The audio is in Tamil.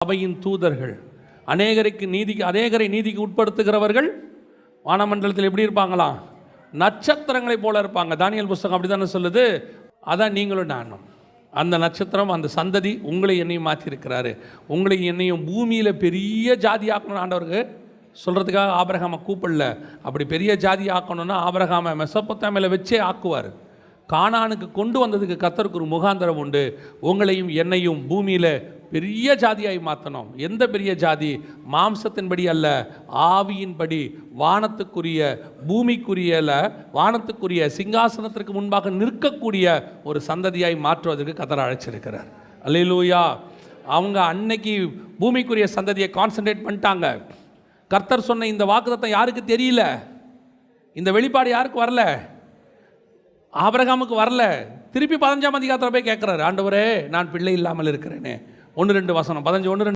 அவையின் தூதர்கள், அநேகரை நீதிக்கு உட்படுத்துகிறவர்கள் வானமண்டலத்தில் எப்படி இருப்பாங்களாம்? நட்சத்திரங்களைப் போல இருப்பாங்க. தானியேல் புஸ்தகம் அப்படி தானே சொல்லுது. அதான் நீங்களும் நானும். அந்த நட்சத்திரம், அந்த சந்ததி உங்களை என்னையும் மாற்றிருக்கிறாரு. உங்களை என்னையும் பூமியில் பெரிய ஜாதி ஆக்கணும்னு ஆண்டவருக்கு சொல்கிறதுக்காக ஆபிரகாமை கூப்பிடல. அப்படி பெரிய ஜாதி ஆக்கணும்னா ஆபிரகாமை மெசொப்பொத்தாமியாவில் வச்சே ஆக்குவார். கானானுக்கு கொண்டு வந்ததுக்கு கர்த்தருக்கு ஒரு முகாந்தரம் உண்டு. உங்களையும் என்னையும் பூமியில் பெரிய ஜாதியாய் மாற்றணும். எந்த பெரிய ஜாதி? மாம்சத்தின்படி அல்ல, ஆவியின்படி, வானத்துக்குரிய பூமிக்குரியல வானத்துக்குரிய சிங்காசனத்திற்கு முன்பாக நிற்கக்கூடிய ஒரு சந்ததியாய் மாற்றுவதற்கு கர்த்தர் அழைச்சிருக்கிறார். அல்லேலூயா. அவங்க அன்னைக்கு பூமிக்குரிய சந்ததியை கான்சன்ட்ரேட் பண்ணிட்டாங்க. கர்த்தர் சொன்ன இந்த வாக்குத்தத்தம் யாருக்கு தெரியல? இந்த வெளிப்பாடு யாருக்கு வரல? ஆபிரகாமுக்கு வரல. திருப்பி 15ஆம் அதிகாரத்தில் போய் கேட்குறாரு, ஆண்டவரே நான் பிள்ளை இல்லாமல் இருக்கிறேனே. 1-2 வசனம் 15 1-2